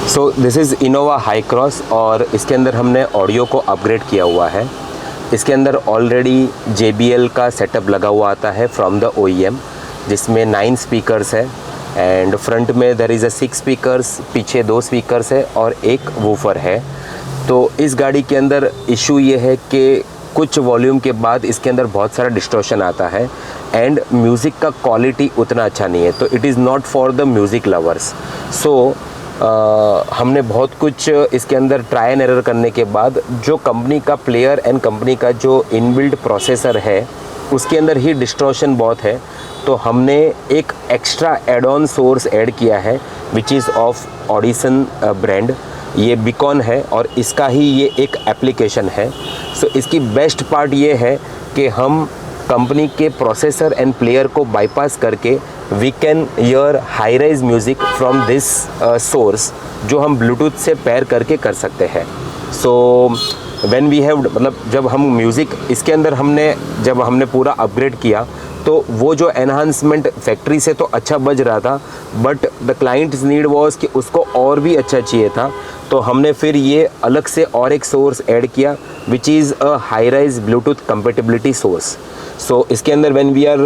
So this is Innova high cross और इसके अंदर हमने ऑडियो को अपग्रेड किया हुआ है। इसके अंदर ऑलरेडी JBL का सेटअप लगा हुआ आता है फ्रॉम द OEM, जिसमें 9 स्पीकर्स है एंड फ्रंट में देयर इज़ अ 6 स्पीकर्स, पीछे 2 स्पीकर्स है और एक वूफर है। तो इस गाड़ी के अंदर इशू ये है कि कुछ वॉल्यूम के बाद इसके अंदर बहुत सारा डिस्टॉर्शन आता है एंड म्यूज़िक का क्वालिटी उतना अच्छा नहीं है, तो it is not for the music lovers. So हमने बहुत कुछ इसके अंदर ट्राई एंड एरर करने के बाद जो कंपनी का प्लेयर एंड कंपनी का जो इनबिल्ट प्रोसेसर है उसके अंदर ही डिस्टॉर्शन बहुत है, तो हमने एक extra add on source add किया है which is of Audison brand. ये बीकॉन है और इसका ही ये एक एप्लीकेशन है। सो इसकी बेस्ट पार्ट ये है कि हम कंपनी के प्रोसेसर एंड प्लेयर को बाईपास करके we can hear hi res music from this source, जो हम ब्लूटूथ से पेयर करके कर सकते हैं। सो व्हेन वी हैव, मतलब जब हम म्यूज़िक इसके अंदर जब हमने पूरा अपग्रेड किया तो वो जो एनहांसमेंट फैक्ट्री से तो अच्छा बज रहा था, but the clients need was कि उसको और भी अच्छा चाहिए था, तो हमने फिर ये अलग से और एक सोर्स ऐड किया which is a high rise Bluetooth compatibility source. So इसके अंदर व्हेन वी आर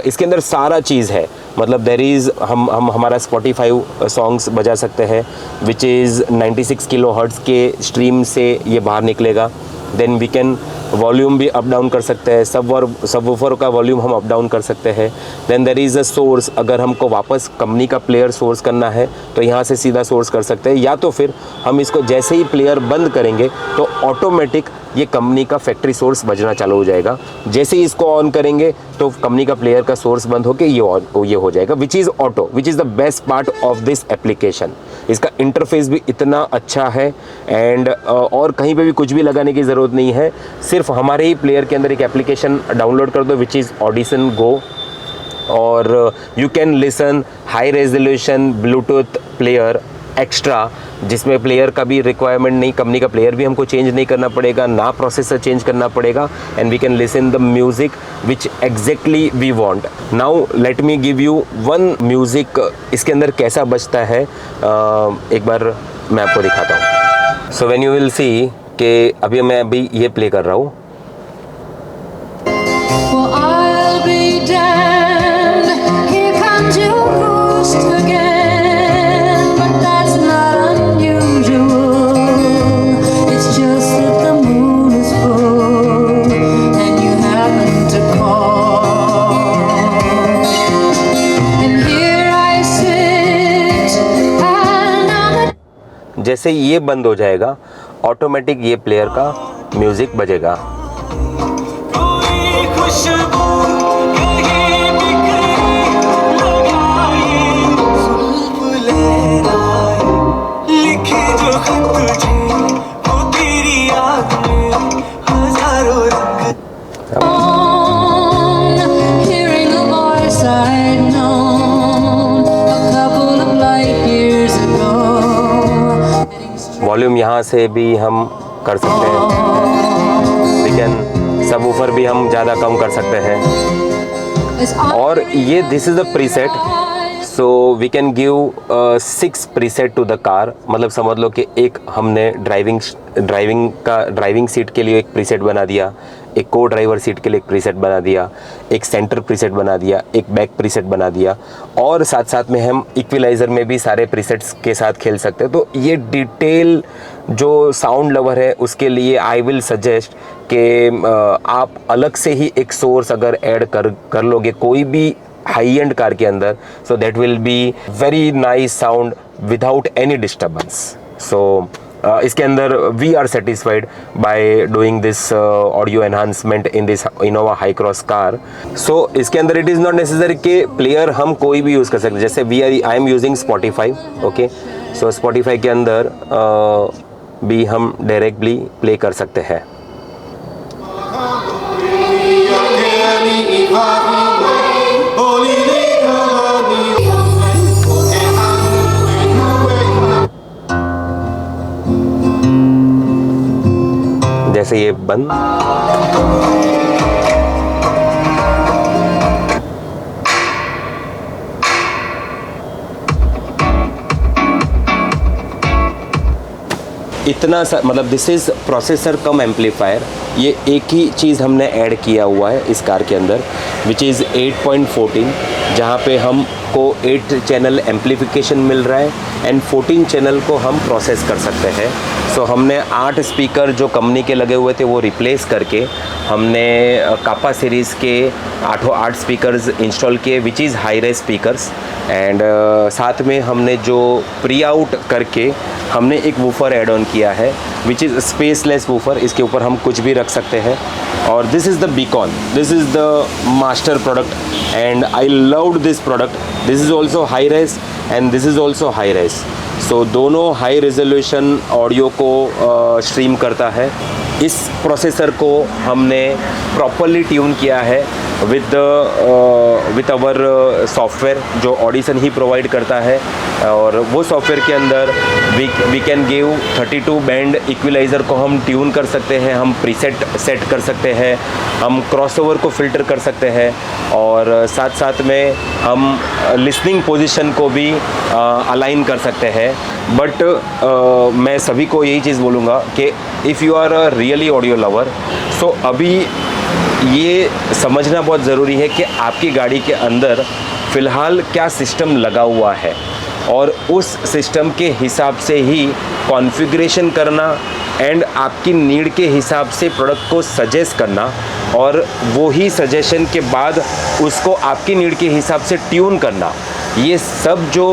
इसके अंदर सारा चीज़ है, मतलब देर इज़ हम हमारा Spotify सॉन्ग्स बजा सकते हैं विच इज़ 96 किलो हर्ट्ज़ के स्ट्रीम से ये बाहर निकलेगा। देन वी कैन वॉल्यूम भी अप डाउन कर सकते हैं, सबवूफर का वॉल्यूम हम अप डाउन कर सकते हैं। Then there is a source, अगर हमको वापस कंपनी का प्लेयर सोर्स करना है तो यहाँ से सीधा सोर्स कर सकते हैं, या तो फिर हम इसको जैसे ही प्लेयर बंद करेंगे तो ऑटोमेटिक ये कंपनी का फैक्ट्री सोर्स बजना चालू हो जाएगा। जैसे ही इसको ऑन करेंगे तो कंपनी का प्लेयर का सोर्स बंद होकर ये हो जाएगा, which is auto, which is the best part of this application. इसका इंटरफेस भी इतना अच्छा है एंड और कहीं पे भी कुछ भी लगाने की ज़रूरत नहीं है, सिर्फ हमारे ही प्लेयर के अंदर एक एप्लीकेशन डाउनलोड कर दो विच इज़ ऑडिशन गो, और you can listen high resolution Bluetooth player extra, जिसमें प्लेयर का भी रिक्वायरमेंट नहीं, कंपनी का प्लेयर भी हमको चेंज नहीं करना पड़ेगा, ना प्रोसेसर चेंज करना पड़ेगा, and we can listen the music which exactly we want. Now let me give you one music इसके अंदर कैसा बजता है, एक बार मैं आपको दिखाता हूँ। सो व्हेन यू विल सी कि अभी मैं ये प्ले कर रहा हूँ। जैसे ये बंद हो जाएगा ऑटोमेटिक ये प्लेयर का म्यूज़िक बजेगा। वॉल्यूम यहाँ से भी हम कर सकते हैं, लेकिन सबवूफर भी हम ज़्यादा कम कर सकते हैं। और ये this is the preset, so we can give 6 preset to the car. मतलब समझ लो कि एक हमने ड्राइविंग सीट के लिए एक प्रीसेट बना दिया, एक को ड्राइवर सीट के लिए एक प्रीसेट बना दिया, एक सेंटर प्रीसेट बना दिया, एक बैक प्रीसेट बना दिया, और साथ साथ में हम इक्विलाइज़र में भी सारे प्रीसेट्स के साथ खेल सकते हैं। तो ये डिटेल जो साउंड लवर है उसके लिए आई विल सजेस्ट कि आप अलग से ही एक सोर्स अगर ऐड कर लोगे कोई भी हाई एंड कार के अंदर, so that will be very nice sound without any disturbance. So इसके अंदर we are satisfied by doing this audio enhancement in this Innova high cross car. So इसके अंदर इट इज़ नॉट नेसेसरी कि player हम कोई भी use कर सकते, जैसे I am using Spotify, okay. So Spotify के अंदर भी हम डायरेक्टली प्ले कर सकते हैं। जैसे ये बंद, इतना सा मतलब this is processor come amplifier, ये एक ही चीज़ हमने ऐड किया हुआ है इस कार के अंदर, विच इज़ 8.14, जहाँ पे हमको 8 चैनल एम्पलीफिकेशन मिल रहा है एंड 14 चैनल को हम प्रोसेस कर सकते हैं। सो हमने 8 स्पीकर जो कंपनी के लगे हुए थे वो रिप्लेस करके हमने कापा सीरीज़ के 8 स्पीकर्स इंस्टॉल किए, which is hi res speakers. And साथ में हमने जो प्री आउट करके हमने एक वूफर ऐड ऑन किया है, विच इज़ स्पेसलेस वूफर, इसके ऊपर हम कुछ भी रख सकते हैं। और this is the beacon, this is the master product and I loved this product. This is also high res and this is also high res. So दोनों हाई रेजोल्यूशन ऑडियो को स्ट्रीम करता है। इस प्रोसेसर को हमने properly tune किया है with our software जो ऑडिशन ही प्रोवाइड करता है, और वो सॉफ्टवेयर के अंदर we can give 32 band equalizer को हम ट्यून कर सकते हैं, हम प्रीसेट सेट कर सकते हैं, हम क्रॉसओवर को फ़िल्टर कर सकते हैं, और साथ साथ में हम लिसनिंग पोजीशन को भी अलाइन कर सकते हैं। बट मैं सभी को यही चीज़ बोलूँगा कि if you are a really audio lover, so अभी ये समझना बहुत ज़रूरी है कि आपकी गाड़ी के अंदर फ़िलहाल क्या सिस्टम लगा हुआ है, और उस सिस्टम के हिसाब से ही कॉन्फ़िगरेशन करना एंड आपकी नीड के हिसाब से प्रोडक्ट को सजेस्ट करना, और वो ही सजेशन के बाद उसको आपकी नीड के हिसाब से ट्यून करना। ये सब जो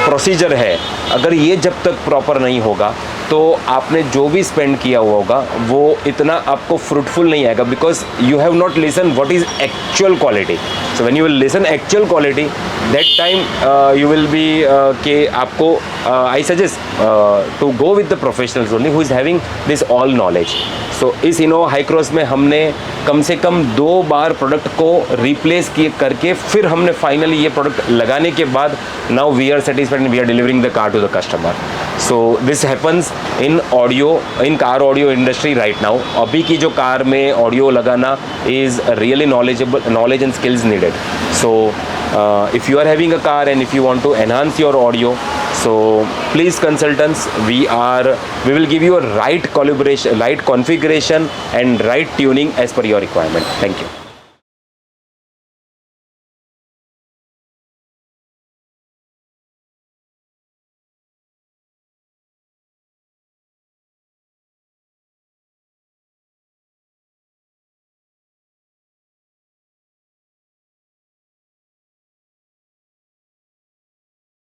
प्रोसीजर है, अगर ये जब तक प्रॉपर नहीं होगा तो आपने जो भी स्पेंड किया हुआ होगा वो इतना आपको फ्रूटफुल नहीं आएगा, because you have not listen what is actual quality. So when you will listen actual quality, that time you will be कि आपको I suggest to go with the professionals only who is having this all knowledge. So इस Innova high cross में हमने कम से कम 2 बार product को replace किए करके फिर हमने फाइनली ये प्रोडक्ट लगाने के बाद now we are satisfied and we are delivering the car to the customer. So this happens in car audio industry right now. अभी की जो कार में ऑडियो लगाना is really knowledge and skills needed. So if you are having a car and if you want to enhance your audio, so please consult us. We will give you a right calibration, right configuration and right tuning as per your requirement. Thank you.